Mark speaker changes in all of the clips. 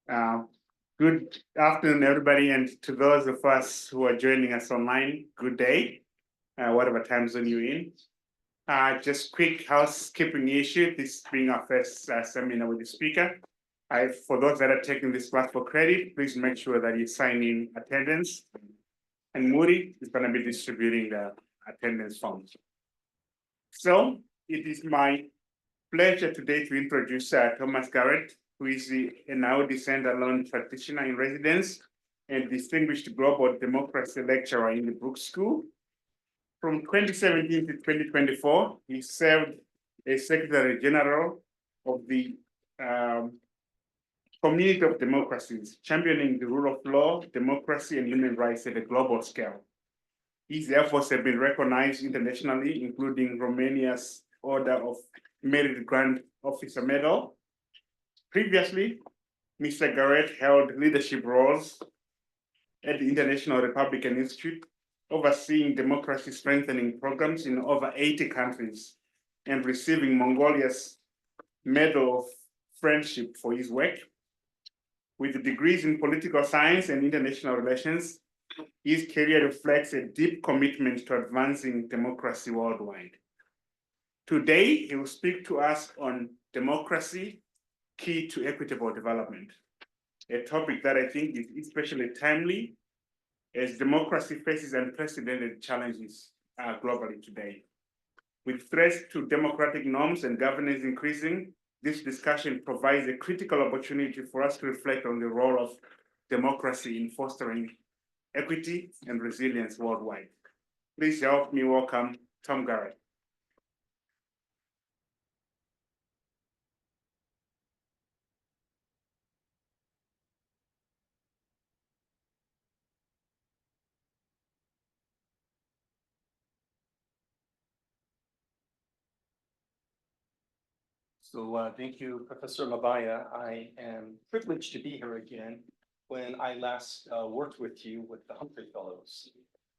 Speaker 1: Uh, Good afternoon, everybody, and to those of us who are joining us online, good day, whatever time zone you're in. Just quick housekeeping issue, this being our first seminar with the speaker. For those that are taking this class for credit, please make sure that you sign in attendance. And Moody is going to be distributing the attendance forms. So it is my pleasure today to introduce Thomas Garrett, who is a now standalone practitioner in residence and distinguished global democracy lecturer in the Brooks School. From 2017 to 2024, he served as Secretary General of the Community of Democracies, championing the rule of law, democracy, and human rights at a global scale. His efforts have been recognized internationally, including Romania's Order of Merit Grand Officer Medal. Previously, Mr. Garrett held leadership roles at the International Republican Institute, overseeing democracy strengthening programs in over 80 countries and receiving Mongolia's Medal of Friendship for his work. With degrees in political science and international relations, his career reflects a deep commitment to advancing democracy worldwide. Today, he will speak to us on democracy, key to equitable development, a topic that I think is especially timely as democracy faces unprecedented challenges globally today. With threats to democratic norms and governance increasing, this discussion provides a critical opportunity for us to reflect on the role of democracy in fostering equity and resilience worldwide. Please help me welcome Tom Garrett.
Speaker 2: So thank you, Professor Mabaya. I am privileged to be here again. When I last worked with you with the Humphrey Fellows,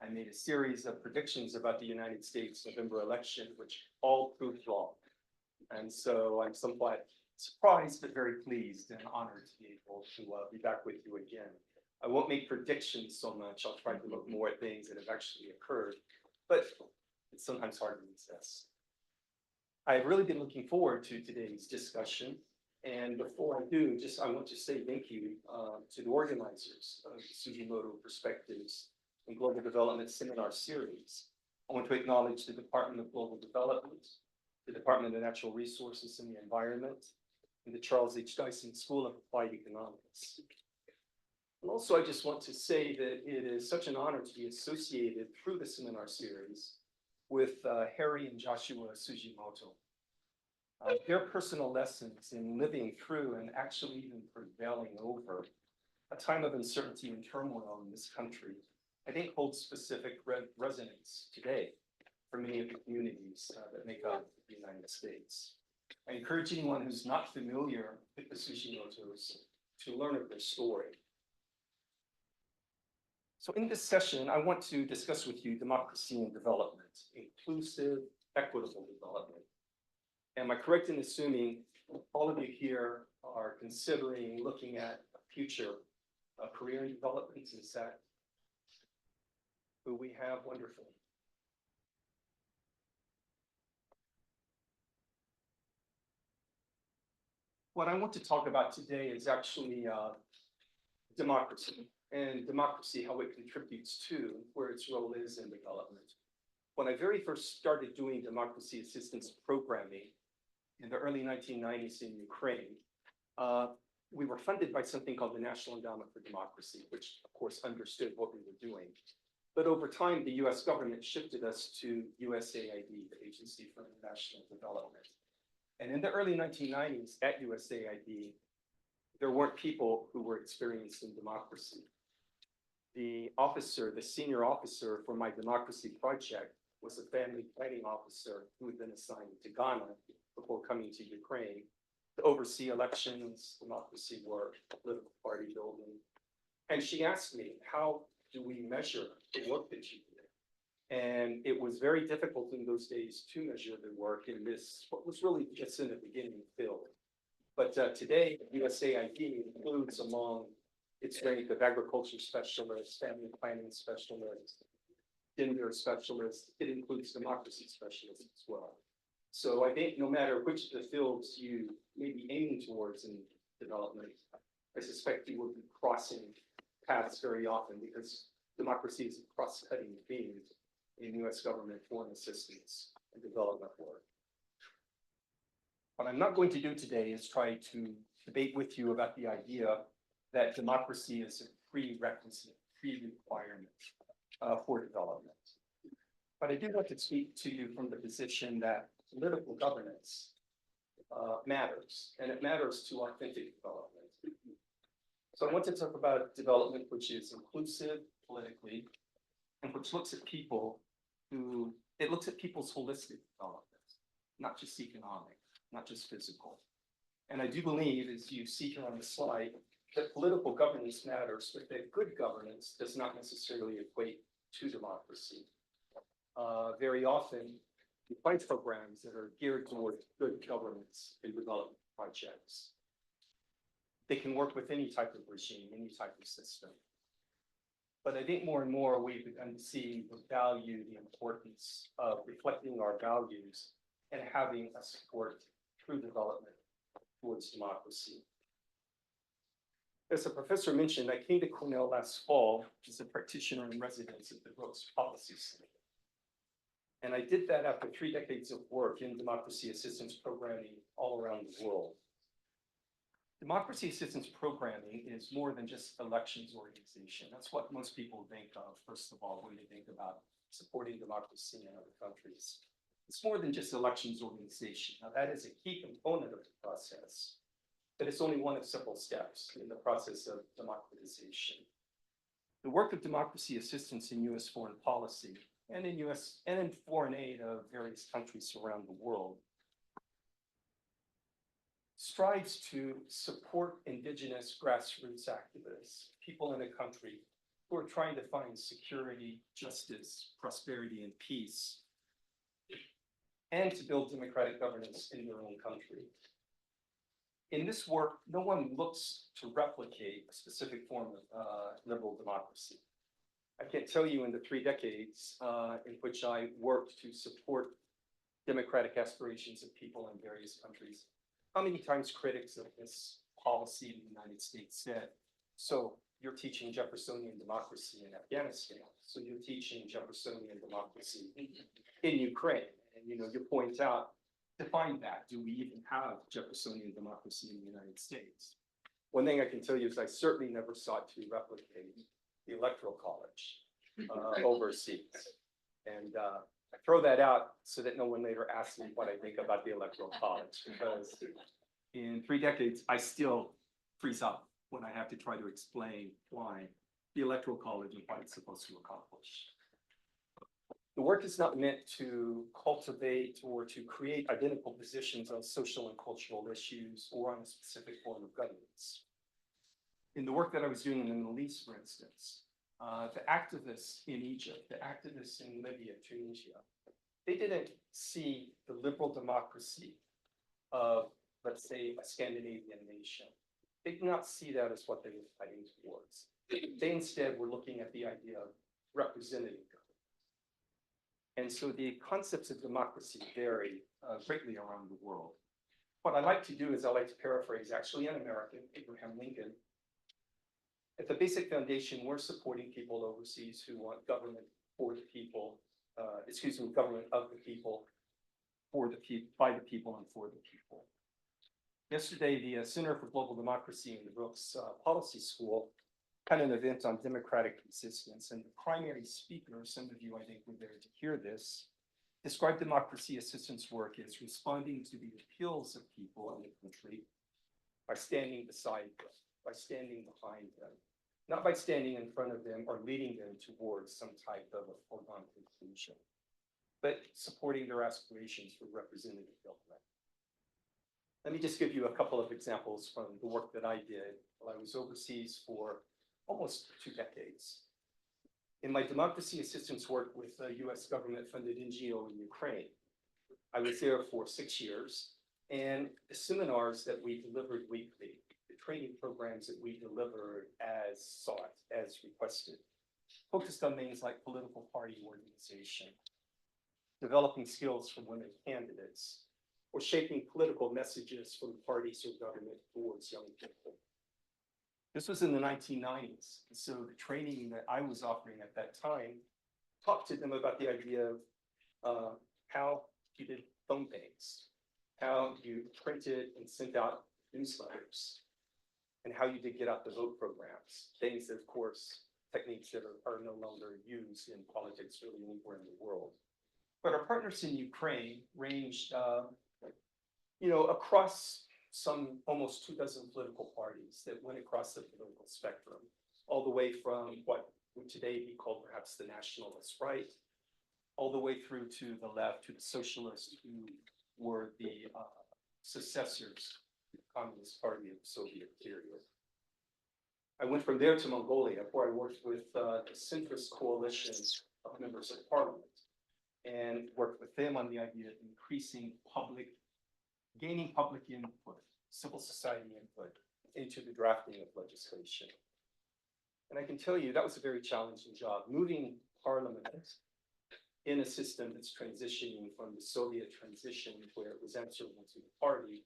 Speaker 2: I made a series of predictions about the United States November election, which all proved wrong. And so I'm somewhat surprised, but very pleased and honored to be able to be back with you again. I won't make predictions so much. I'll try to look more at things that have actually occurred, but it's sometimes hard to resist. I've really been looking forward to today's discussion. And before I do, I want to say thank you to the organizers of the Tsujimoto Perspectives and Global Development Seminar Series. I want to acknowledge the Department of Global Development, the Department of Natural Resources and the Environment, and the Charles H. Dyson School of Applied Economics. And also, I just want to say that it is such an honor to be associated through the seminar series with Harry and Joshua Tsujimoto. Their personal lessons in living through and actually even prevailing over a time of uncertainty and turmoil in this country, I think holds specific resonance today for many of the communities that make up the United States. I encourage anyone who's not familiar with the Tsujimotos to learn of their story. So in this session, I want to discuss with you democracy and development, inclusive, equitable development. Am I correct in assuming all of you here are considering looking at a future career in development? Is that who we have? Wonderful. What I want to talk about today is actually democracy, and democracy, how it contributes to where its role is in development. When I very first started doing democracy assistance programming in the early 1990s in Ukraine, we were funded by something called the National Endowment for Democracy, which of course understood what we were doing. But over time, the US government shifted us to USAID, the Agency for International Development. And in the early 1990s at USAID, there weren't people who were experienced in democracy. The senior officer for my democracy project was a family planning officer who had been assigned to Ghana before coming to Ukraine to oversee elections, democracy work, political party building. And she asked me, how do we measure the work that you did? And it was very difficult in those days to measure the work in this, what was really just in the beginning field. But But today, USAID includes among its rank of agriculture specialists, family planning specialists, gender specialists, it includes democracy specialists as well. So I think no matter which of the fields you may be aiming towards in development, I suspect you will be crossing paths very often because democracy is a cross-cutting theme in US government foreign assistance and development work. What I'm not going to do today is try to debate with you about the idea that democracy is a prerequisite, pre-requirement for development. But I do want to speak to you from the position that political governance matters, and it matters to authentic development. So I want to talk about development which is inclusive politically, and which looks at people it looks at people's holistic development, not just economic, not just physical. And I do believe, as you see here on the slide, that political governance matters, but that good governance does not necessarily equate to democracy. Very often, you find programs that are geared towards good governance in development projects. They can work with any type of regime, any type of system. But I think more and more we've begun to see the value, the importance of reflecting our values and having a support through development towards democracy. As the professor mentioned, I came to Cornell last fall as a practitioner in residence at the Brooks Policy Center. And I did that after 3 decades of work in democracy assistance programming all around the world. Democracy assistance programming is more than just elections organization. That's what most people think of, first of all, when they think about supporting democracy in other countries. It's more than just elections organization. Now, that is a key component of the process, but it's only one of several steps in the process of democratization. The work of democracy assistance in US foreign policy and in US and in foreign aid of various countries around the world strives to support indigenous grassroots activists, people in a country who are trying to find security, justice, prosperity, and peace, and to build democratic governance in their own country. In this work, no one looks to replicate a specific form of liberal democracy. I can't tell you in the 3 decades in which I worked to support democratic aspirations of people in various countries, how many times critics of this policy in the United States said, so you're teaching Jeffersonian democracy in Afghanistan, so you're teaching Jeffersonian democracy in Ukraine. And you point out, define that. Do we even have Jeffersonian democracy in the United States? One thing I can tell you is I certainly never sought to replicate the Electoral College overseas. And I throw that out so that no one later asks me what I think about the Electoral College, because in 3 decades, I still freeze up when I have to try to explain why the Electoral College and what it's supposed to accomplish. The work is not meant to cultivate or to create identical positions on social and cultural issues or on a specific form of governance. In the work that I was doing in the Middle East, for instance, the activists in Egypt, the activists in Libya, Tunisia, they didn't see the liberal democracy of, let's say, a Scandinavian nation. They did not see that as what they were fighting towards. They instead were looking at the idea of representative government. And so the concepts of democracy vary greatly around the world. What I like to do is I like to paraphrase, actually an American, Abraham Lincoln. At the basic foundation, we're supporting people overseas who want government for the people, government of the people, for the people, by the people, and for the people. Yesterday, the Center for Global Democracy in the Brooks Policy School had an event on democratic resistance, and the primary speaker, some of you I think were there to hear this, described democracy assistance work as responding to the appeals of people in the country by standing beside them, by standing behind them, not by standing in front of them or leading them towards some type of a foregone conclusion, but supporting their aspirations for representative government. Let me just give you a couple of examples from the work that I did while I was overseas for almost 2 decades. In my democracy assistance work with a US government-funded NGO in Ukraine, I was there for 6 years, And the seminars that we delivered weekly, the training programs that we delivered as sought, as requested, focused on things like political party organization, developing skills for women candidates, or shaping political messages from parties or government towards young people. This was in the 1990s. So the training that I was offering at that time talked to them about the idea of how you did phone banks, how you printed and sent out newsletters, and how you did get out the vote programs, things that, of course, techniques that are no longer used in politics really anywhere in the world. But our partners in Ukraine ranged, across some almost 24 political parties that went across the political spectrum, all the way from what would today be called perhaps the nationalist right, all the way through to the left, to the socialists who were the successors of the Communist Party of the Soviet period. I went from there to Mongolia, where I worked with the centrist coalition of members of parliament and worked with them on the idea of gaining public input, civil society input into the drafting of legislation. And I can tell you that was a very challenging job, moving parliament in a system that's transitioning from the Soviet transition, where it was answerable to the party,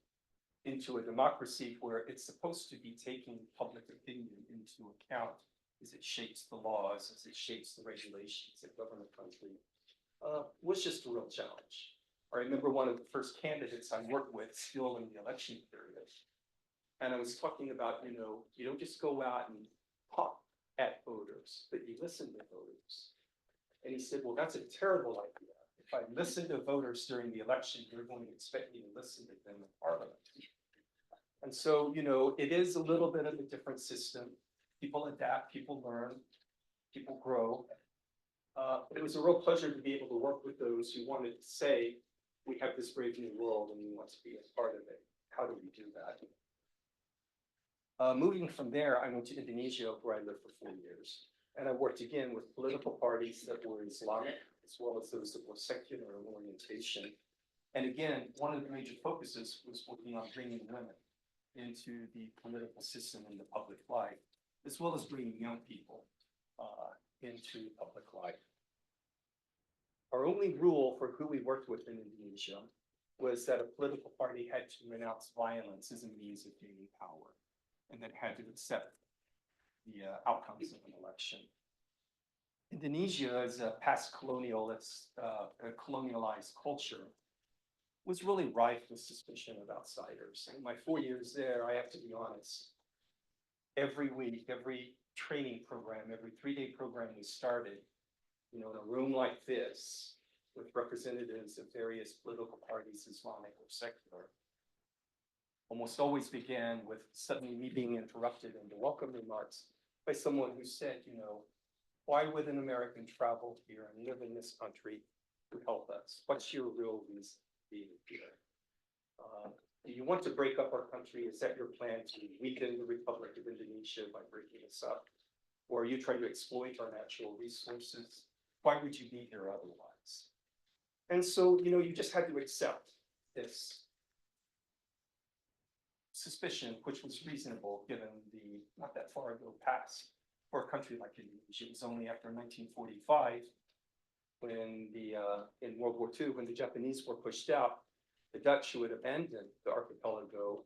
Speaker 2: into a democracy where it's supposed to be taking public opinion into account as it shapes the laws, as it shapes the regulations that govern the country, was just a real challenge. I remember one of the first candidates I worked with still in the election period. And I was talking about, you don't just go out and talk at voters, but you listen to voters. And he said, well, that's a terrible idea. If I listen to voters during the election, you're going to expect me to listen to them in parliament. And so, it is a little bit of a different system. People adapt, people learn, people grow. It was a real pleasure to be able to work with those who wanted to say, we have this brave new world and we want to be a part of it. How do we do that? Moving from there, I went to Indonesia, where I lived for 4 years. And I worked again with political parties that were Islamic, as well as those that were secular in orientation. And again, one of the major focuses was working on bringing women into the political system and the public life, as well as bringing young people into public life. Our only rule for who we worked with in Indonesia was that a political party had to renounce violence as a means of gaining power, and that had to accept the outcomes of an election. Indonesia, as a past colonialist, colonialized culture, was really rife with suspicion of outsiders. In my 4 years there, I have to be honest, every week, every training program, every 3-day program we started, in a room like this, with representatives of various political parties, Islamic or secular, almost always began with suddenly me being interrupted in the welcome remarks by someone who said, why would an American travel here and live in this country to help us? What's your real reason being here? Do you want to break up our country? Is that your plan to weaken the Republic of Indonesia by breaking us up? Or are you trying to exploit our natural resources? Why would you be here otherwise? And so, you just had to accept this suspicion, which was reasonable given the not that far ago past for a country like Indonesia. It was only after 1945, when in World War II, when the Japanese were pushed out, the Dutch, who had abandoned the archipelago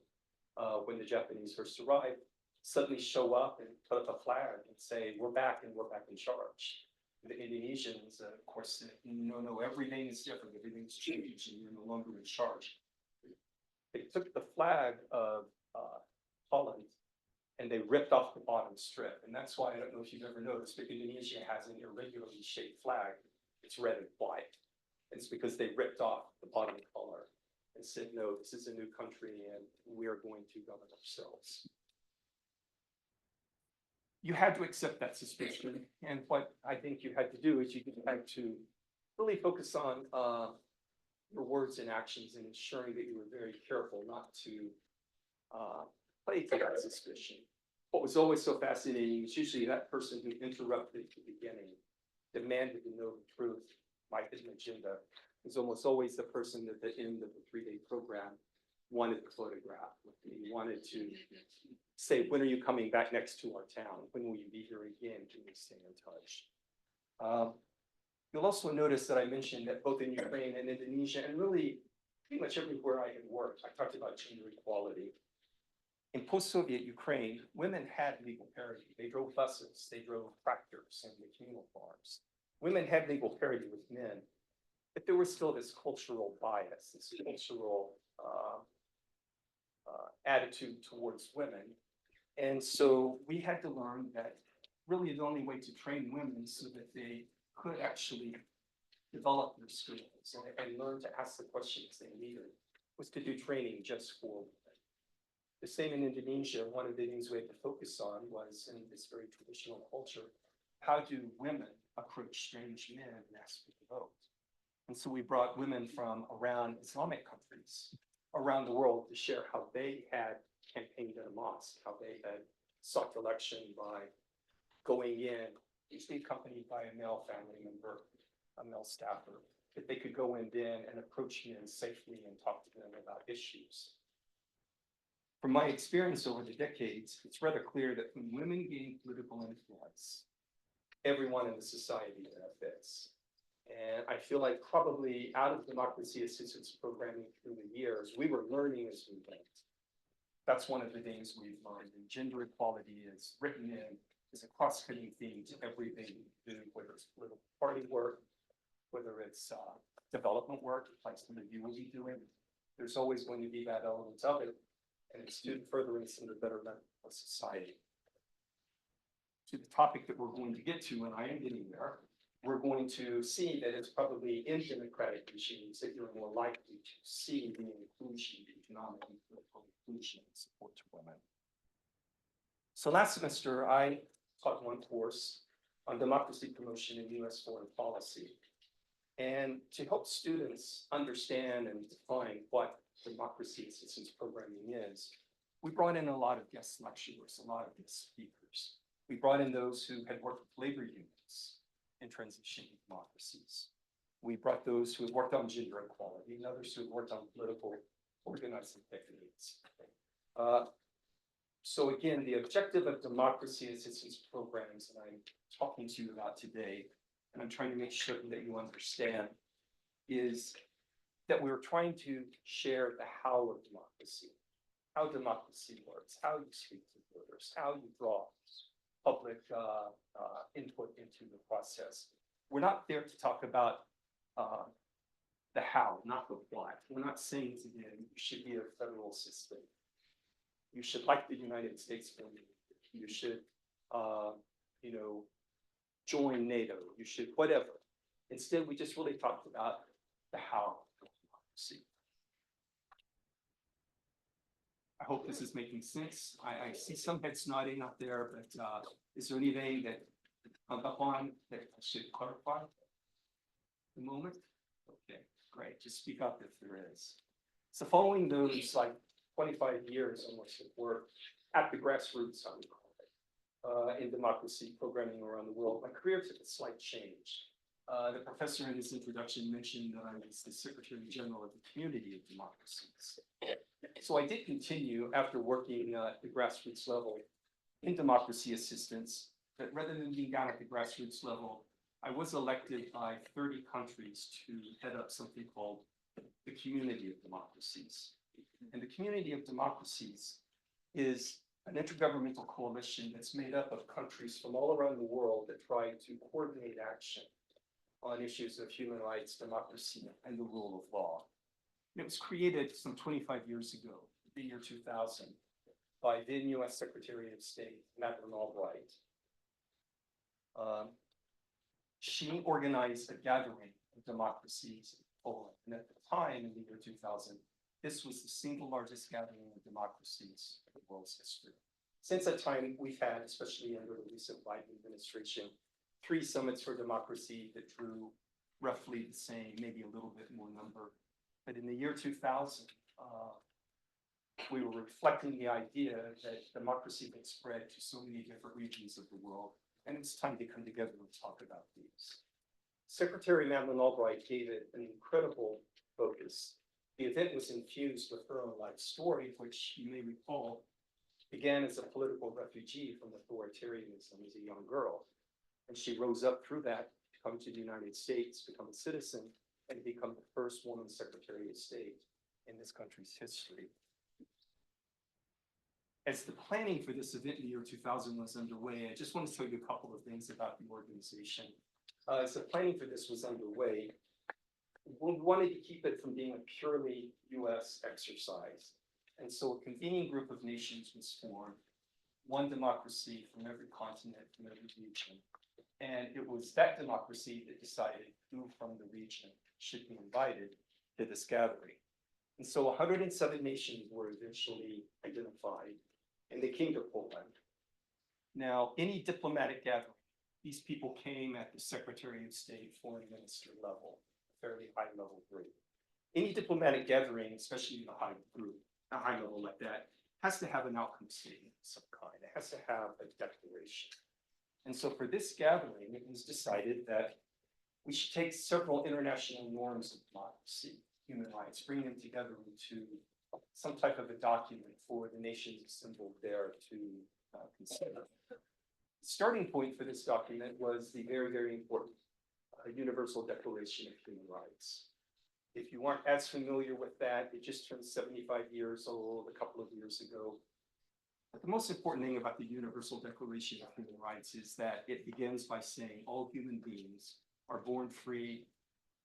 Speaker 2: when the Japanese first arrived, suddenly show up and put up a flag and say, we're back and we're back in charge. The Indonesians, of course, said, no, everything is different, everything's changed, and you're no longer in charge. They took the flag of Holland and they ripped off the bottom strip. And that's why, I don't know if you've ever noticed, but Indonesia has an irregularly shaped flag. It's red and white. It's because they ripped off the bottom color and said, no, this is a new country and we are going to govern ourselves. You had to accept that suspicion. And what I think you had to do is you had to really focus on your words and actions and ensuring that you were very careful not to play to that suspicion. What was always so fascinating is usually that person who interrupted at the beginning, demanded to know the truth, my hidden agenda, was almost always the person at the end of the 3-day program wanted to photograph with me, wanted to say, when are you coming back next to our town? When will you be here again? Can we stay in touch? You'll also notice that I mentioned that both in Ukraine and Indonesia, and really pretty much everywhere I had worked, I talked about gender equality. In post-Soviet Ukraine, women had legal parity. They drove buses, they drove tractors and the communal farms. Women had legal parity with men, but there was still this cultural bias, this cultural attitude towards women. And so we had to learn that really the only way to train women so that they could actually develop their skills and learn to ask the questions they needed was to do training just for women. The same in Indonesia. One of the things we had to focus on was, in this very traditional culture, how do women approach strange men and ask for the vote? And so we brought women from around Islamic countries around the world to share how they had campaigned at a mosque, how they had sought election by going in, usually accompanied by a male family member, a male staffer, that they could go in then and approach men safely and talk to them about issues. From my experience over the decades, it's rather clear that when women gain political influence, everyone in the society benefits. And I feel like probably out of democracy assistance programming through the years, we were learning as we went. That's one of the things we've learned. And gender equality is written in as a cross-cutting theme to everything we do, whether it's political party work, whether it's development work, like some of you will be doing. There's always going to be that element of it, and it's student furtherance and the betterment of society. To the topic that we're going to get to, and I am getting there, we're going to see that it's probably in democratic regimes that you're more likely to see the inclusion, the economic and political inclusion and support to women. So last semester, I taught one course on democracy promotion in US foreign policy. And to help students understand and define what democracy assistance programming is, we brought in a lot of guest lecturers, a lot of guest speakers. We brought in those who had worked with labor unions in transitioning democracies. We brought those who had worked on gender equality and others who had worked on political organizing techniques. So again, the objective of democracy assistance programs that I'm talking to you about today, and I'm trying to make sure that you understand, is that we're trying to share the how of democracy, how democracy works, how you speak to voters, how you draw public input into the process. We're not there to talk about the how, not the what. We're not saying to them, you should be a federal system. You should like the United States government. You should, join NATO. You should whatever. Instead, we just really talked about the how of democracy. I hope this is making sense. I see some heads nodding up there, but is there anything that I'm up on that I should clarify at the moment? Okay, great. Just speak up if there is. So following those 25 years almost of work at the grassroots, I would call it, in democracy programming around the world, my career took a slight change. The professor in his introduction mentioned that I was the Secretary General of the Community of Democracies. So I did continue after working at the grassroots level in democracy assistance, but rather than being down at the grassroots level, I was elected by 30 countries to head up something called the Community of Democracies. And the Community of Democracies is an intergovernmental coalition that's made up of countries from all around the world that try to coordinate action on issues of human rights, democracy, and the rule of law. And it was created some 25 years ago, the year 2000, by then US Secretary of State, Madeleine Albright. She organized a gathering of democracies in Poland. And at the time, in the year 2000, this was the single largest gathering of democracies in the world's history. Since that time, we've had, especially under the recent Biden administration, 3 summits for democracy that drew roughly the same, maybe a little bit more number. But in the year 2000, we were reflecting the idea that democracy had spread to so many different regions of the world, and it's time to come together and talk about these. Secretary Madeleine Albright gave it an incredible focus The event was infused with her own life story, which you may recall began as a political refugee from authoritarianism as a young girl. And she rose up through that to come to the United States, become a citizen, and become the first woman Secretary of State in this country's history. As the planning for this event in the year 2000 was underway, I just want to tell you a couple of things about the organization. As the planning for this was underway, we wanted to keep it from being a purely US exercise. And so a convening group of nations was formed, one democracy from every continent, from every region. And it was that democracy that decided who from the region should be invited to this gathering. And so 107 nations were eventually identified, and they came to Poland. Now, any diplomatic gathering, these people came at the Secretary of State, Foreign Minister level, fairly high level group. Any diplomatic gathering, especially in a high level like that, has to have an outcome statement of some kind. It has to have a declaration. And so for this gathering, it was decided that we should take several international norms of democracy, human rights, bring them together into some type of a document for the nations assembled there to consider. The starting point for this document was the very, very important Universal Declaration of Human Rights. If you aren't as familiar with that, it just turned 75 years old a couple of years ago. But the most important thing about the Universal Declaration of Human Rights is that it begins by saying all human beings are born free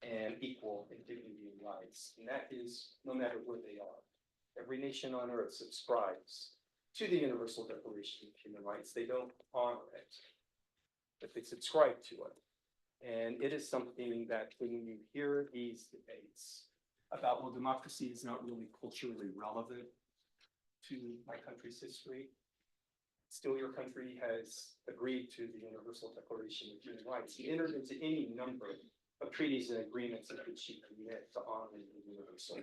Speaker 2: and equal in dignity and rights. And that is no matter where they are. Every nation on earth subscribes to the Universal Declaration of Human Rights. They don't honor it, but they subscribe to it. And it is something that when you hear these debates about, well, democracy is not really culturally relevant to my country's history, still your country has agreed to the Universal Declaration of Human Rights. You entered into any number of treaties and agreements in which you commit to honoring the universal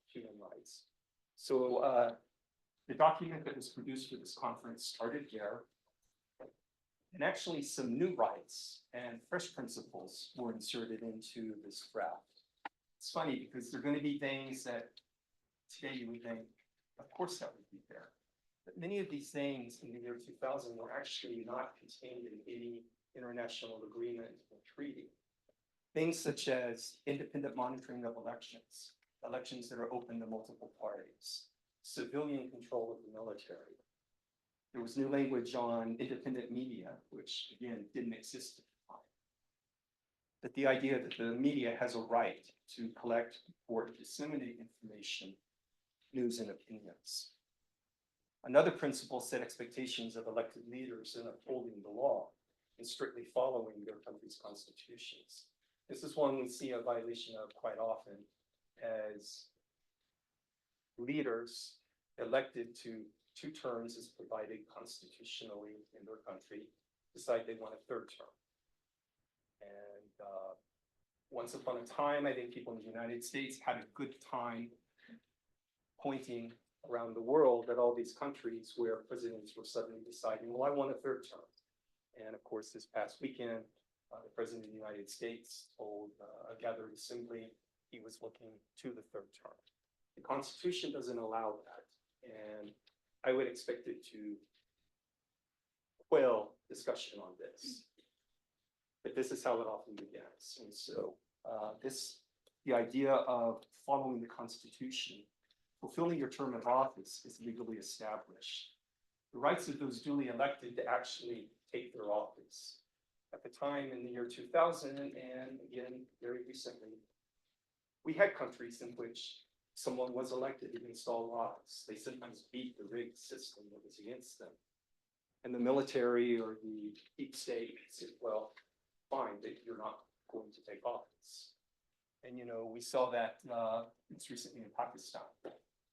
Speaker 2: human rights. So the document that was produced for this conference started there. And actually some new rights and fresh principles were inserted into this draft. It's funny because there are going to be things that today you would think, of course that would be there. But many of these things in the year 2000 were actually not contained in any international agreement or treaty. Things such as independent monitoring of elections, elections that are open to multiple parties, civilian control of the military. There was new language on independent media, which again didn't exist at the time. But the idea that the media has a right to collect, report, disseminate information, news, and opinions. Another principle set expectations of elected leaders in upholding the law and strictly following their country's constitutions. This is one we see a violation of quite often as leaders elected to 2 terms as provided constitutionally in their country decide they want a 3rd term. And once upon a time, I think people in the United States had a good time pointing around the world at all these countries where presidents were suddenly deciding, well, I want a 3rd term. And of course, this past weekend, the President of the United States told a gathered assembly he was looking to the 3rd term. The Constitution doesn't allow that. And I would expect it to quell discussion on this. But this is how it often begins. And so the idea of following the Constitution, fulfilling your term of office is legally established. The rights of those duly elected to actually take their office. At the time in the year 2000, and again, very recently, we had countries in which someone was elected against all odds. They sometimes beat the rigged system that was against them. And the military or the deep state said, well, fine, that you're not going to take office. And, you know, we saw that it's recently in Pakistan,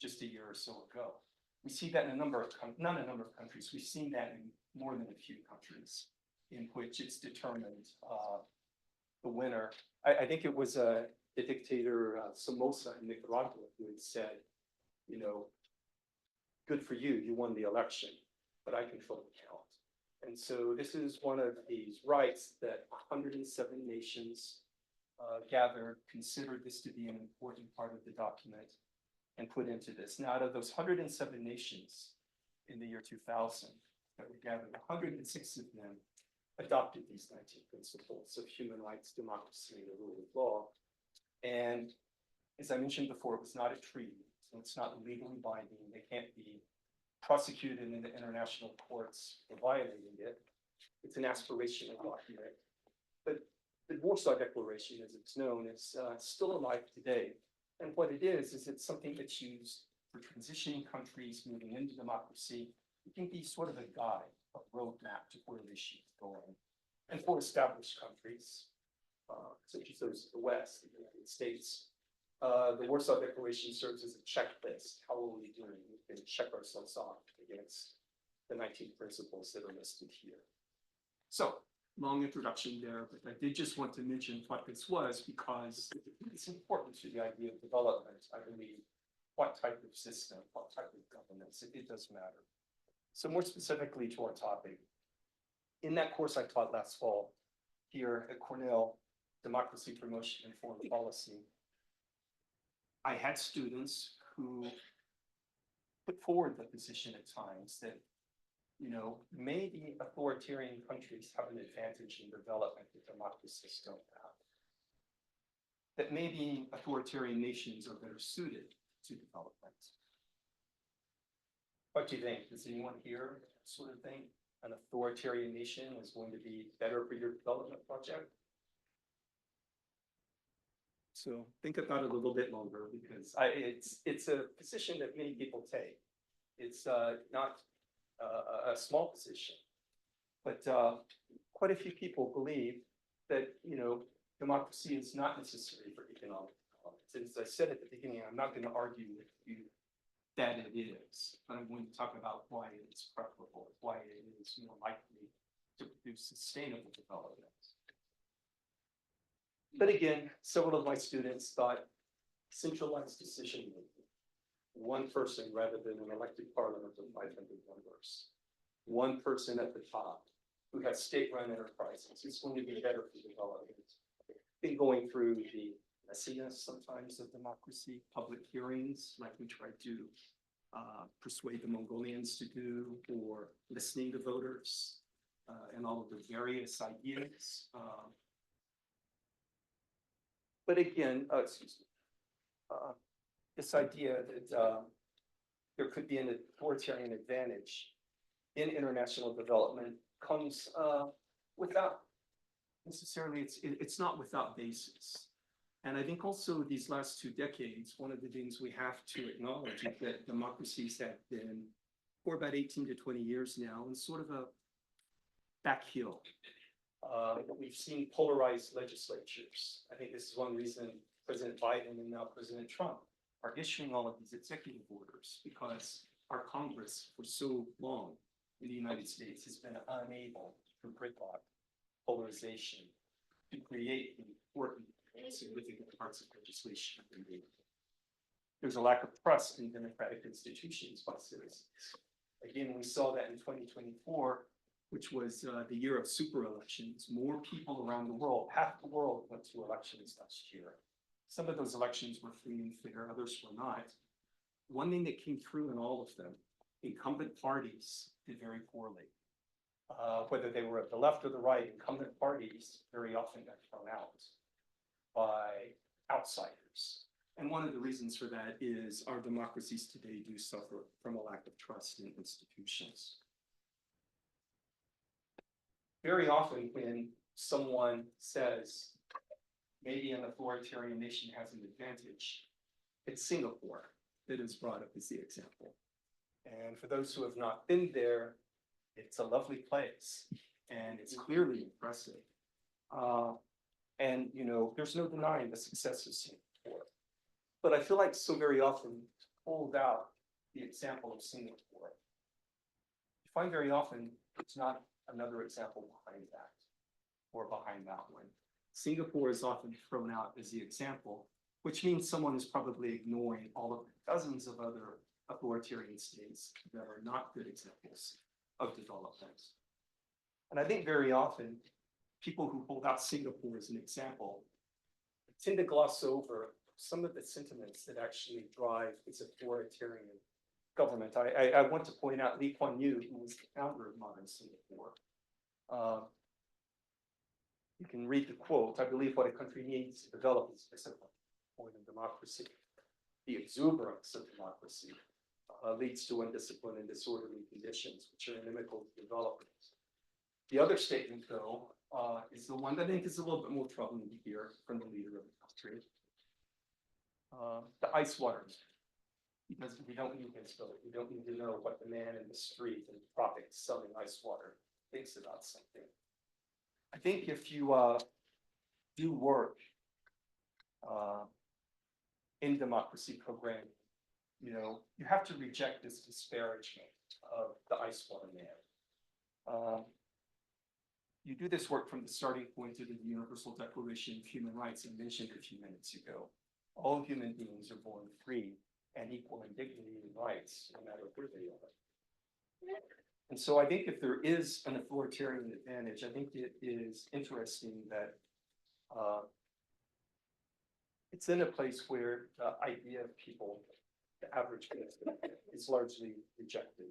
Speaker 2: just a year or so ago. We see that in not a number of countries, we've seen that in more than a few countries in which it's determined the winner. I think it was the dictator Somoza in Nicaragua who had said, you know, good for you, you won the election, but I control the count. And so this is one of these rights that 107 nations gathered, considered this to be an important part of the document and put into this. Now, out of those 107 nations in the year 2000 that were gathered, 106 of them adopted these 19 principles of human rights, democracy, and the rule of law. And as I mentioned before, it was not a treaty, so it's not legally binding. They can't be prosecuted in the international courts for violating it. It's an aspirational document. But the Warsaw Declaration, as it's known, is still alive today. And what it is it's something that's used for transitioning countries moving into democracy. It can be sort of a guide, a roadmap to where they should be going. And for established countries, such as those of the West, the United States, the Warsaw Declaration serves as a checklist. How are we doing? We can check ourselves off against the 19 principles that are listed here. So, long introduction there, but I did just want to mention what this was because it's important to the idea of development. I believe what type of system, what type of governance, it does matter. So more specifically to our topic, in that course I taught last fall here at Cornell, Democracy, Promotion, and Foreign Policy, I had students who put forward the position at times that, you know, maybe authoritarian countries have an advantage in development that democracies don't have. That maybe authoritarian nations are better suited to development. What do you think? Does anyone here sort of think an authoritarian nation is going to be better for your development project? So think about it a little bit longer because it's a position that many people take. It's not a small position, but quite a few people believe that, you know, democracy is not necessary for economic development. As I said at the beginning, I'm not going to argue with you that it is, but I'm going to talk about why it is preferable, why it is more likely to produce sustainable development. But again, several of my students thought centralized decision making, one person rather than an elected parliament of 500 members, one person at the top who has state-run enterprises is going to be better for development. Been going through the messiness sometimes of democracy, public hearings, like we try to persuade the Mongolians to do, or listening to voters and all of the various ideas. But again, this idea that there could be an authoritarian advantage in international development comes without necessarily, it's not without basis. And I think also these last 2 decades, one of the things we have to acknowledge is that democracies have been, for about 18 to 20 years now, in sort of a backhill. We've seen polarized legislatures. I think this is one reason President Biden and now President Trump are issuing all of these executive orders, because our Congress for so long in the United States has been unable, through gridlock, polarization, to create the important and significant parts of legislation. There's a lack of trust in democratic institutions by citizens. Again, we saw that in 2024, which was the year of super elections. More people around the world, half the world went to elections last year. Some of those elections were free and fair, others were not. One thing that came through in all of them, incumbent parties did very poorly. Whether they were at the left or the right, incumbent parties very often got thrown out by outsiders. And one of the reasons for that is our democracies today do suffer from a lack of trust in institutions. Very often when someone says maybe an authoritarian nation has an advantage, it's Singapore that is brought up as the example. And for those who have not been there, it's a lovely place and it's clearly impressive. And, you know, there's no denying the success of Singapore. But I feel like so very often hold out the example of Singapore. You find very often it's not another example behind that or behind that one. Singapore is often thrown out as the example, which means someone is probably ignoring all of the dozens of other authoritarian states that are not good examples of development. And I think very often people who hold out Singapore as an example tend to gloss over some of the sentiments that actually drive its authoritarian government. I want to point out Lee Kuan Yew, who was the founder of modern Singapore. You can read the quote. I believe what a country needs to develop is discipline, more than democracy. The exuberance of democracy leads to undisciplined and disorderly conditions, which are inimical to development. The other statement, though, is the one that I think is a little bit more troubling to hear from the leader of the country. The ice water. Because we don't need his vote. We don't need to know what the man in the street in the tropics selling ice water thinks about something. I think if you do work in democracy programming, you have to reject this disparagement of the ice water man. You do this work from the starting point of the Universal Declaration of Human Rights I mentioned a few minutes ago. All human beings are born free and equal in dignity and rights, no matter where they are. And so I think if there is an authoritarian advantage, I think it is interesting that it's in a place where the idea of people, the average person, is largely rejected.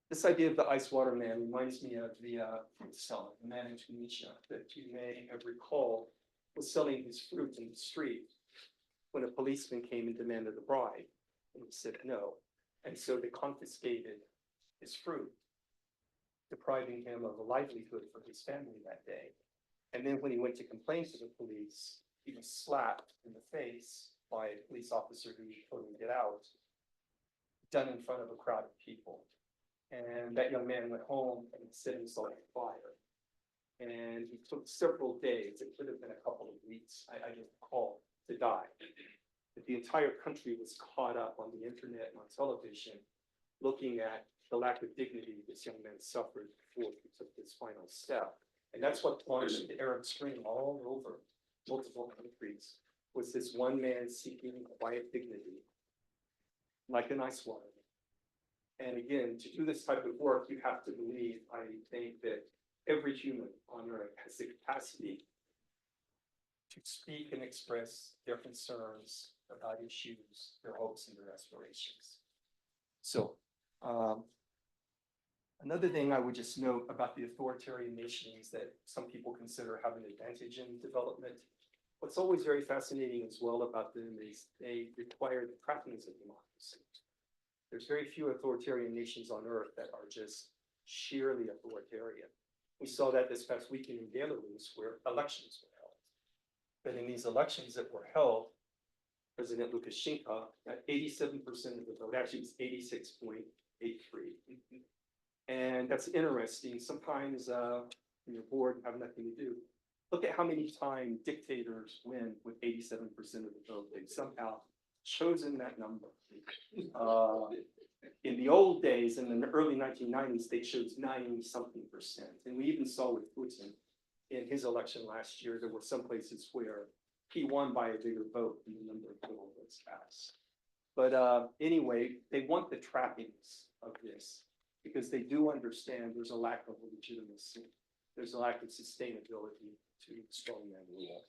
Speaker 2: This idea of the ice water man reminds me of the fruit seller, the man in Tunisia, that you may have recalled was selling his fruit in the street when a policeman came and demanded a bribe, and he said no. And so they confiscated his fruit, depriving him of a livelihood for his family that day. And then when he went to complain to the police, he was slapped in the face by a police officer who told him to get out, done in front of a crowd of people. And that young man went home and set himself on fire. And he took several days, it could have been a couple of weeks, I don't recall, to die. But the entire country was caught up on the internet and on television, looking at the lack of dignity this young man suffered before he took this final step. And that's what launched the Arab Spring all over multiple countries, was this one man seeking quiet dignity, like an ice water. And again, to do this type of work, you have to believe, I think, that every human on earth has the capacity to speak and express their concerns about issues, their hopes, and their aspirations. So, another thing I would just note about the authoritarian nations that some people consider have an advantage in development. What's always very fascinating as well about them is they require the trappings of democracy. There's very few authoritarian nations on earth that are just sheerly authoritarian. We saw that this past weekend in Belarus, where elections were held. But in these elections that were held, President Lukashenko got 87% of the vote. Actually, it was 86.83. And that's interesting. Sometimes when you're bored and have nothing to do, look at how many times dictators win with 87% of the vote. They've somehow chosen that number. In the old days, in the early 1990s, they chose 90-something%. And we even saw with Putin in his election last year, there were some places where he won by a bigger vote than the number of total votes cast. But anyway, they want the trappings of this because they do understand there's a lack of legitimacy. There's a lack of sustainability to strongman rule.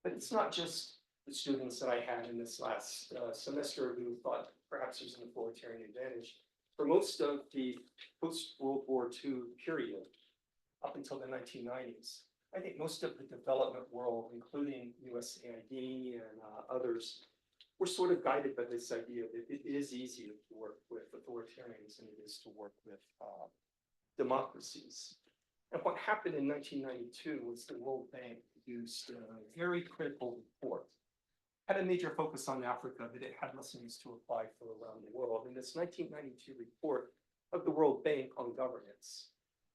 Speaker 2: But it's not just the students that I had in this last semester who thought perhaps there's an authoritarian advantage. For most of the post-World War II period, up until the 1990s, I think most of the development world, including USAID and others, were sort of guided by this idea that it is easier to work with authoritarians than it is to work with democracies. And what happened in 1992 was the World Bank produced a very critical report. Had a major focus on Africa, but it had lessons to apply for around the world. And this 1992 report of the World Bank on governance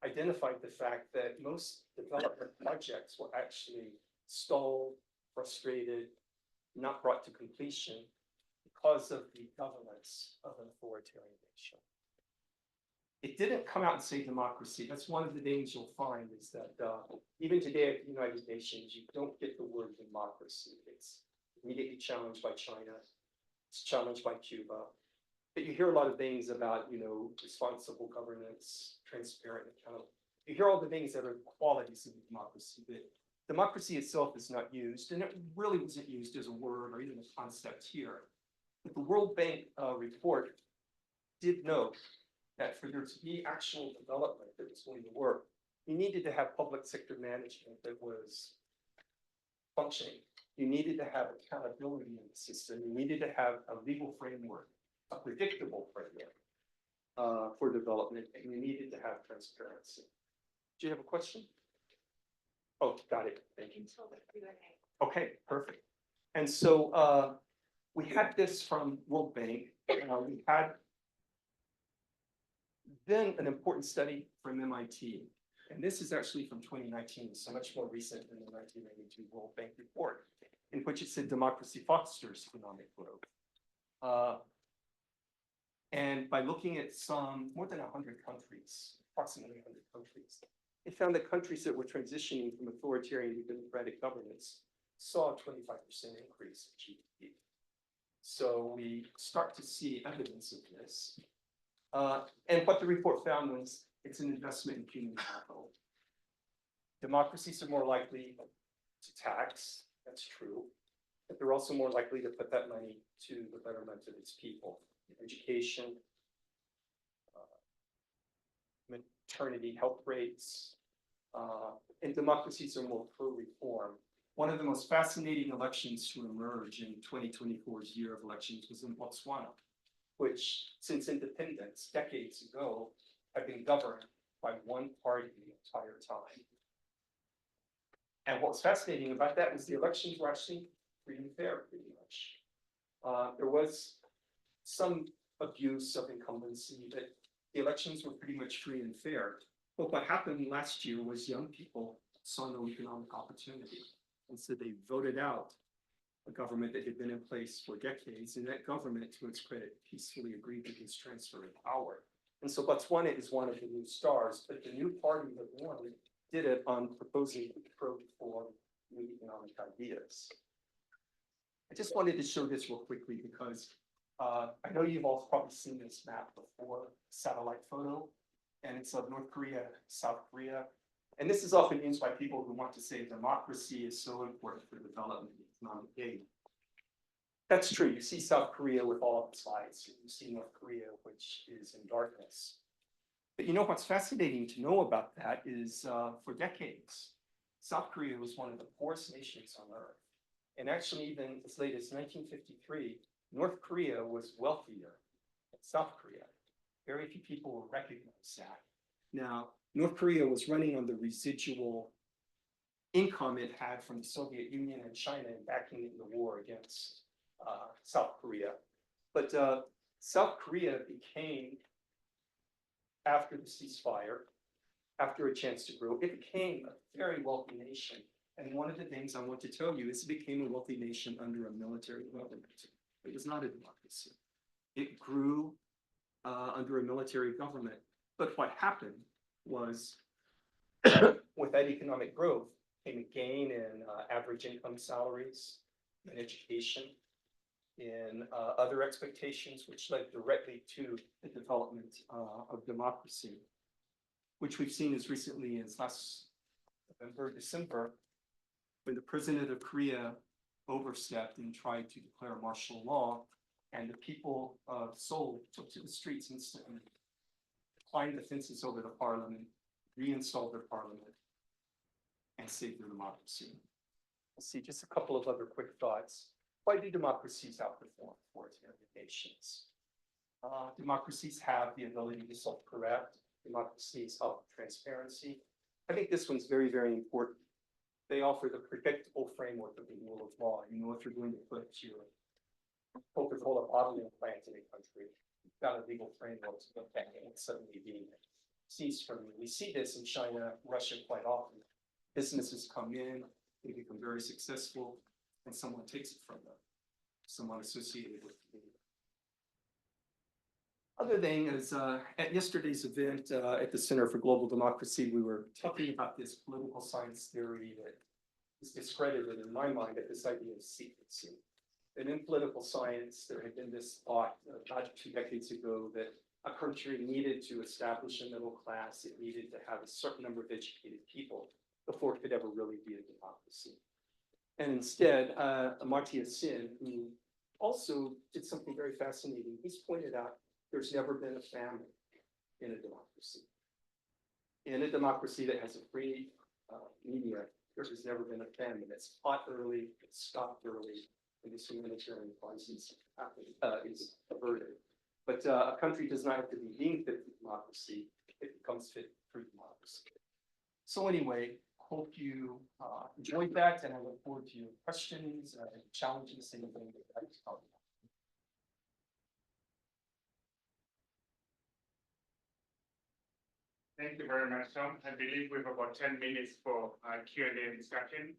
Speaker 2: identified the fact that most development projects were actually stalled, frustrated, not brought to completion because of the governance of an authoritarian nation. It didn't come out and say democracy. That's one of the things you'll find is that even today at the United Nations, you don't get the word democracy. It's immediately challenged by China. It's challenged by Cuba. But you hear a lot of things about, responsible governance, transparent, accountable. You hear all the things that are qualities of democracy, but democracy itself is not used, and it really wasn't used as a word or even a concept here. But the World Bank report did note that for there to be actual development that was going to work, you needed to have public sector management that was functioning. You needed to have accountability in the system. You needed to have a legal framework, a predictable framework for development, and you needed to have transparency. Do you have a question? Oh, got it. Thank you. Okay, perfect. And so we had this from World Bank. We had then an important study from MIT. And this is actually from 2019, so much more recent than the 1992 World Bank report, in which it said democracy fosters economic growth. And by looking at some more than 100 countries, approximately 100 countries, it found that countries that were transitioning from authoritarian to democratic governance saw a 25% increase in GDP. So we start to see evidence of this. And what the report found was it's an investment in human capital. Democracies are more likely to tax, that's true, but they're also more likely to put that money to the betterment of its people. Education, maternity health rates, and democracies are more pro-reform. One of the most fascinating elections to emerge in 2024's year of elections was in Botswana, which since independence decades ago had been governed by one party the entire time. And what was fascinating about that was the elections were actually free and fair, pretty much. There was some abuse of incumbency, but the elections were pretty much free and fair. But what happened last year was young people saw no economic opportunity. And so they voted out a government that had been in place for decades, and that government, to its credit, peacefully agreed to this transfer of power. And so Botswana is one of the new stars, but the new party that won did it on proposing pro-reform new economic ideas. I just wanted to show this real quickly because I know you've all probably seen this map before, satellite photo, and it's of North Korea, South Korea. And this is often used by people who want to say democracy is so important for development and economic gain. That's true. You see South Korea with all of its lights. You see North Korea, which is in darkness. But you know what's fascinating to know about that is for decades, South Korea was one of the poorest nations on earth. And actually, even as late as 1953, North Korea was wealthier than South Korea. Very few people will recognize that. Now, North Korea was running on the residual income it had from the Soviet Union and China in backing the war against South Korea. But South Korea became, after the ceasefire, after a chance to grow, it became a very wealthy nation. And one of the things I want to tell you is it became a wealthy nation under a military government. It was not a democracy. It grew under a military government. But what happened was, with that economic growth, came a gain in average income salaries, in education, in other expectations, which led directly to the development of democracy, which we've seen as recently as last November, December, when the president of Korea overstepped and tried to declare martial law, and the people of Seoul took to the streets instantly, climbed the fences over the parliament, reinstalled their parliament, and saved their democracy. Let's see, just a couple of other quick thoughts. Why do democracies outperform authoritarian nations? Democracies have the ability to self-correct. Democracies offer transparency. I think this one's very, very important. They offer the predictable framework of the rule of law. You know, if you're going to put your Coca-Cola bottling plant in a country, you've got a legal framework to look at and suddenly be seized from you. We see this in China, Russia quite often. Businesses come in, they become very successful, and someone takes it from them, someone associated with the other thing is, at yesterday's event at the Center for Global Democracy, we were talking about this political science theory that is discredited in my mind at this idea of secrecy. And in political science, there had been this thought about 2 decades ago that a country needed to establish a middle class. It needed to have a certain number of educated people before it could ever really be a democracy. And instead, Amartya Sen, who also did something very fascinating, he's pointed out there's never been a famine in a democracy. In a democracy that has a free media, there has never been a famine. It's fought early, it's stopped early, and this humanitarian crisis is averted. But a country does not have to be deemed fit for democracy, it becomes fit for democracy. So anyway, hope you enjoyed that, and I look forward to your questions, challenges, anything that I can talk about.
Speaker 1: Thank you very much, Tom. I believe we have about 10 minutes for Q&A discussion.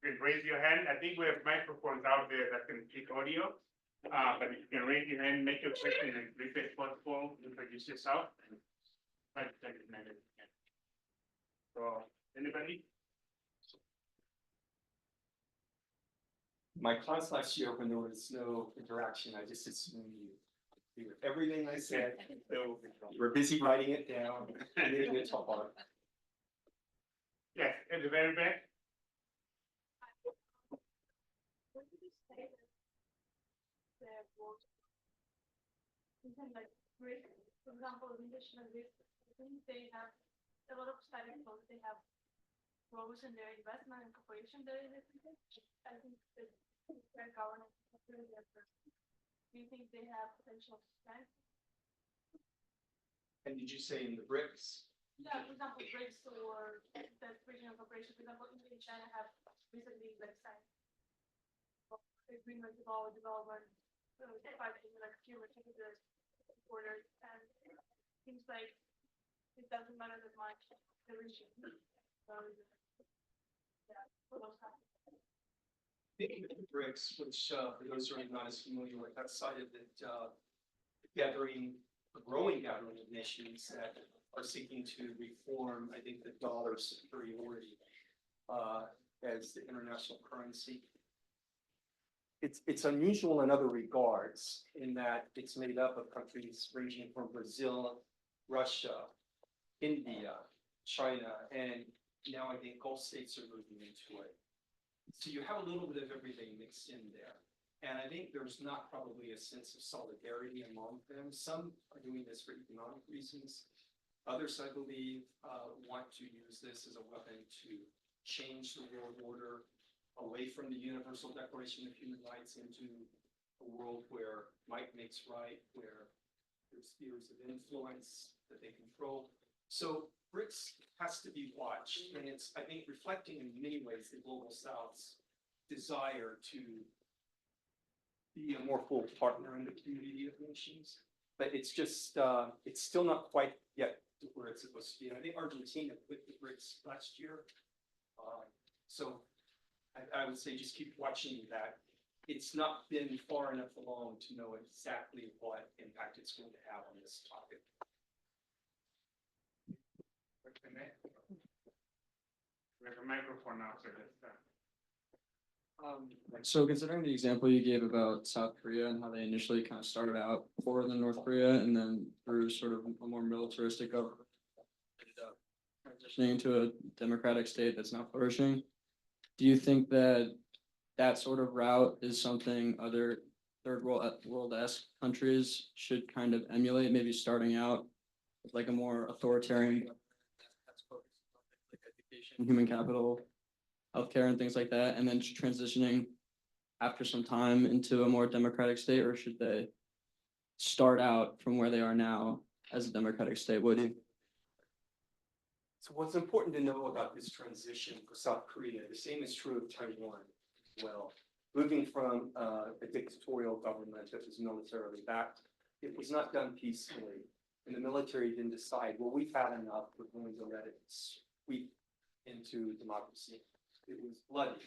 Speaker 1: You can raise your hand. I think we have microphones out there that can pick audio. But if you can raise your hand, make your question as brief as possible, introduce yourself. So, anybody?
Speaker 2: My class last year, when there was no interaction, I just assumed you agree with everything I said. So you were busy writing it down. And then you talk about it.
Speaker 1: Yes, at the very back.
Speaker 3: What did you say that there was something like risk, for example, additional risk? I think they have a lot of studies on they have growth in their investment and cooperation there in this. I think that their governance is really different. Do you think they have potential strength?
Speaker 2: And did you say in the BRICS?
Speaker 3: Yeah, for example, BRICS or the regional cooperation. For example, India and China have recently like signed agreement about development, fighting like human capital borders, and it seems like it doesn't matter that much the region. Yeah, for those kinds.
Speaker 2: The BRICS, which for those who are not as familiar with, that cited that gathering, a growing gathering of nations that are seeking to reform, I think, the dollar superiority as the international currency. It's unusual in other regards in that it's made up of countries ranging from Brazil, Russia, India, China, and now I think Gulf states are moving into it. So you have a little bit of everything mixed in there. And I think there's not probably a sense of solidarity among them. Some are doing this for economic reasons. Others, I believe, want to use this as a weapon to change the world order away from the Universal Declaration of Human Rights into a world where might makes right, where there's spheres of influence that they control. So BRICS has to be watched, and it's, I think, reflecting in many ways the Global South's desire to be a more full partner in the community of nations. But it's just, it's still not quite yet where it's supposed to be. And I think Argentina quit the BRICS last year. So I would say just keep watching that. It's not been far enough along to know exactly what impact it's going to have on this topic.
Speaker 1: We have a microphone now, so let's
Speaker 4: So considering the example you gave about South Korea and how they initially kind of started out poorer than North Korea and then through sort of a more militaristic government, ended up transitioning into a democratic state that's now flourishing. Do you think that that sort of route is something other third world-esque countries should kind of emulate, maybe starting out with like a more authoritarian that's focused on like education, human capital, healthcare and things like that, and then transitioning after some time into a more democratic state, or should they start out from where they are now as a democratic state? What do you?
Speaker 2: So what's important to know about this transition for South Korea, the same is true of Taiwan as well. Moving from a dictatorial government that was militarily backed, it was not done peacefully. And the military didn't decide, well, we've had enough, we're going to let it sweep into democracy. It was bloody.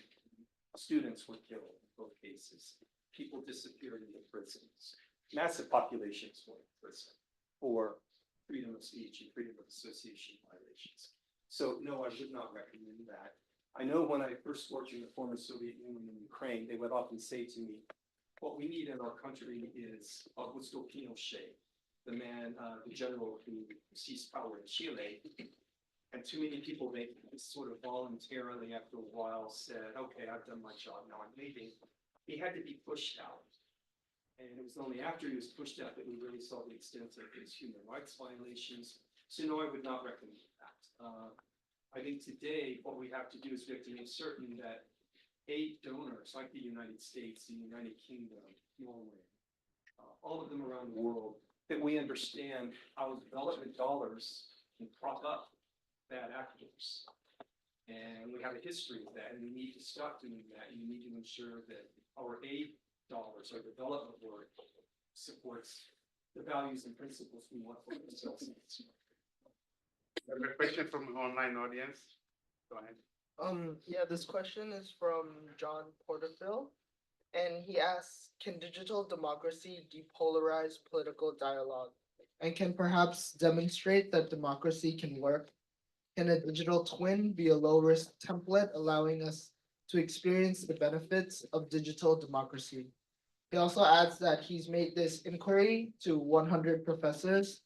Speaker 2: Students were killed in both cases. People disappeared into prisons. Massive populations went to prison for freedom of speech and freedom of association violations. So no, I would not recommend that. I know when I first worked in the former Soviet Union in Ukraine, they would often say to me, what we need in our country is Augusto Pinochet, the man, the general who seized power in Chile. And too many people, they sort of voluntarily after a while said, okay, I've done my job, now I'm leaving. He had to be pushed out. And it was only after he was pushed out that we really saw the extent of his human rights violations. So no, I would not recommend that. I think today what we have to do is we have to make certain that aid donors like the United States, the United Kingdom, Norway, all of them around the world, that we understand how development dollars can prop up bad actors. And we have a history of that, and we need to stop doing that. And we need to ensure that our aid dollars, our development work, supports the values and principles we want for ourselves.
Speaker 1: We have a question from the online audience. Go ahead.
Speaker 5: Yeah, this question is from John Porterfield, and he asks, can digital democracy depolarize political dialogue? And can perhaps demonstrate that democracy can work? Can a digital twin be a low-risk template allowing us to experience the benefits of digital democracy? He also adds that he's made this inquiry to 100 professors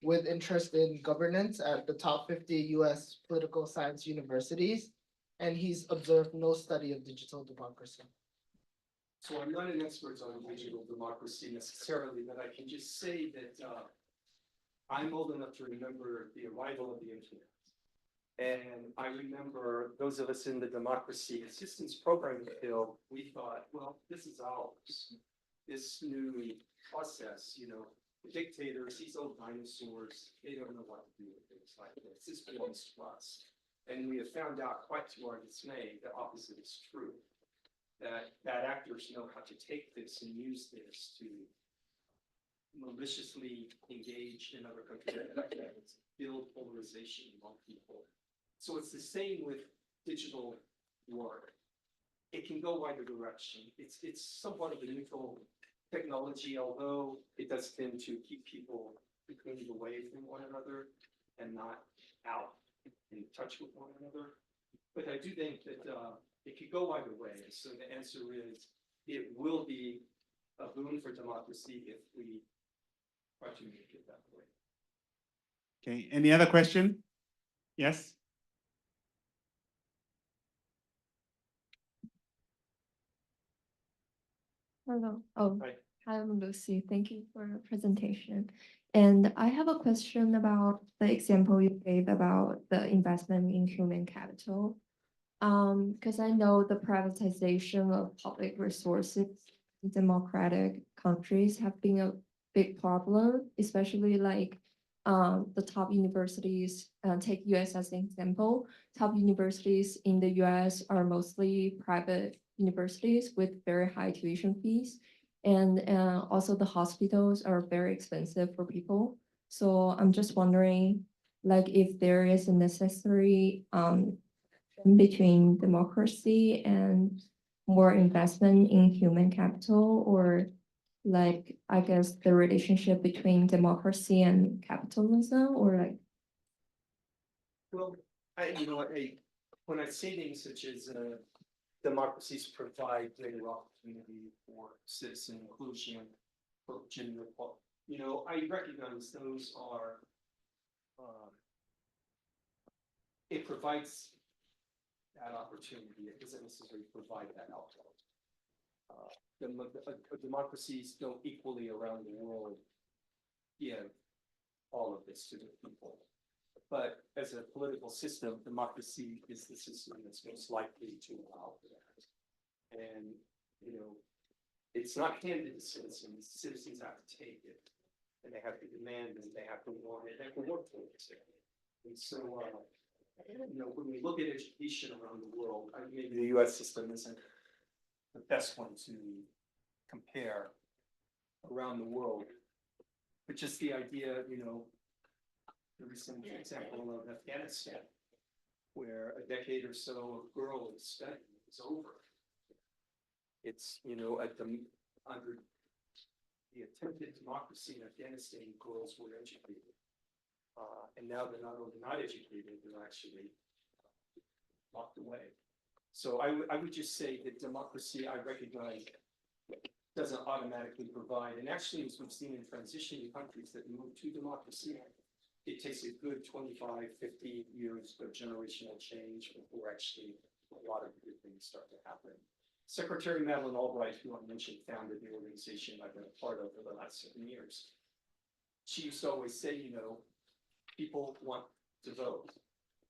Speaker 5: with interest in governance at the top 50 US political science universities, and he's observed no study of digital democracy.
Speaker 2: So I'm not an expert on digital democracy necessarily, but I can just say that I'm old enough to remember the arrival of the internet. And I remember those of us in the democracy assistance program field, we thought, well, this is ours. This new process, you know, the dictators, these old dinosaurs, they don't know what to do with things like this. This belongs to us. And we have found out, quite to our dismay, the opposite is true. That bad actors know how to take this and use this to maliciously engage in other countries, build polarization among people. So it's the same with digital work. It can go either direction. It's somewhat of a neutral technology, although it does tend to keep people between away from one another and not out in touch with one another. But I do think that it could go either way. So the answer is it will be a boon for democracy if we try to make it that way.
Speaker 1: Okay, any other question? Yes?
Speaker 6: Hello. Oh,
Speaker 2: Hi.
Speaker 6: hi, I'm Lucy. Thank you for your presentation. And I have a question about the example you gave about the investment in human capital. Because I know the privatization of public resources in democratic countries have been a big problem, especially like the top universities, take US as an example. Top universities in the US are mostly private universities with very high tuition fees. And also the hospitals are very expensive for people. So I'm just wondering, like, if there is a necessary between democracy and more investment in human capital, or like, I guess the relationship between democracy and capitalism, or like.
Speaker 2: Well, when I say things such as democracies provide greater opportunity for citizen inclusion, for gender equality, you know, I recognize those are, it provides that opportunity. It doesn't necessarily provide that outcome. Democracies don't equally around the world give all of this to the people. But as a political system, democracy is the system that's most likely to allow for that. And, you know, it's not handed to citizens. Citizens have to take it, and they have to demand it, they have to want it, they have to work for it. And so, you know, when we look at education around the world, maybe the US system isn't the best one to compare around the world. But just the idea, you know, the recent example of Afghanistan, where a decade or so of girls studying is over. It's, you know, under the attempted democracy in Afghanistan, girls were educated. And now they're not only not educated, they're actually locked away. So I would just say that democracy, I recognize doesn't automatically provide, and actually, as we've seen in transitioning countries that move to democracy, it takes a good 25, 50 years of generational change before actually a lot of good things start to happen. Secretary Madeleine Albright, who I mentioned, founded the organization I've been a part of for the last 7 years. She used to always say, you know, people want to vote,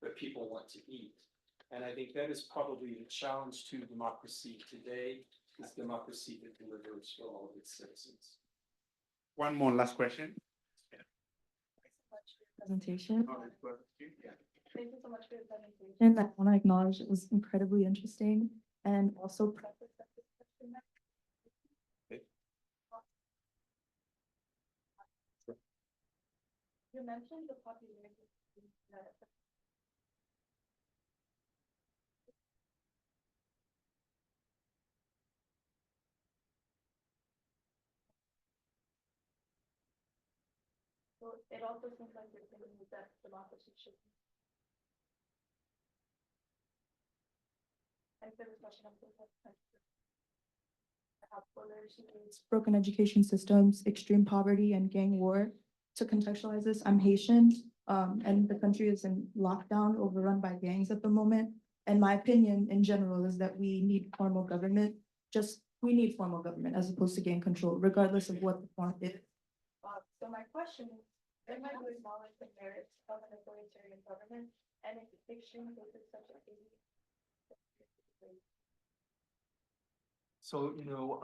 Speaker 2: but people want to eat. And I think that is probably the challenge to democracy today, is democracy that delivers for all of its citizens.
Speaker 1: One more last question.
Speaker 6: Presentation.
Speaker 3: Thank you so much for your presentation.
Speaker 6: And I want to acknowledge it was incredibly interesting and also preface that this question.
Speaker 3: You mentioned the popularity that so it also seems like you're thinking that democracy should. And for this question,
Speaker 7: broken education systems, extreme poverty, and gang war. To contextualize this, I'm Haitian, and the country is in lockdown, overrun by gangs at the moment. And my opinion in general is that we need formal government. We need formal government as opposed to gang control, regardless of what the form is.
Speaker 3: So my question is, when I would acknowledge the merits of an authoritarian government and its extreme cases such as
Speaker 2: So, you know,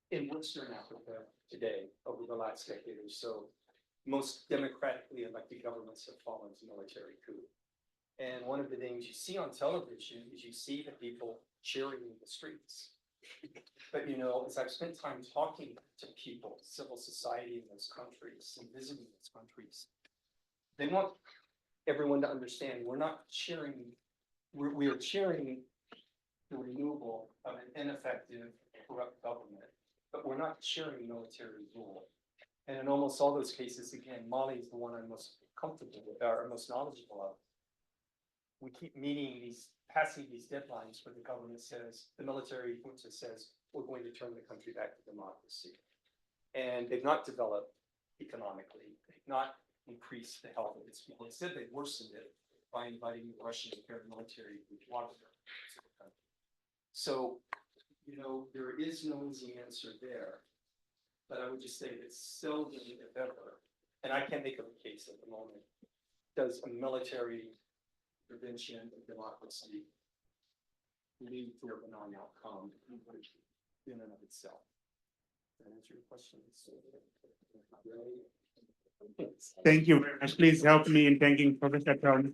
Speaker 2: in Western Africa today, over the last decade or so, most democratically elected governments have fallen to military coup. And one of the things you see on television is you see the people cheering in the streets. But, you know, as I've spent time talking to people, civil society in those countries and visiting those countries, they want everyone to understand we're not cheering, we are cheering the removal of an ineffective, corrupt government, but we're not cheering military rule. And in almost all those cases, again, Mali is the one I'm most comfortable with, or most knowledgeable of. We keep passing these deadlines where the government says, the military junta says, we're going to turn the country back to democracy. And they've not developed economically, they've not increased the health of its people. Instead, they've worsened it by inviting the Russian paramilitary to water the country. So, you know, there is no easy answer there. But I would just say that seldom, if ever, and I can't think of a case at the moment, does a military intervention of democracy lead to a benign outcome in and of itself. Does that answer your question?
Speaker 1: Thank you very much. Please help me in thanking Professor Brown.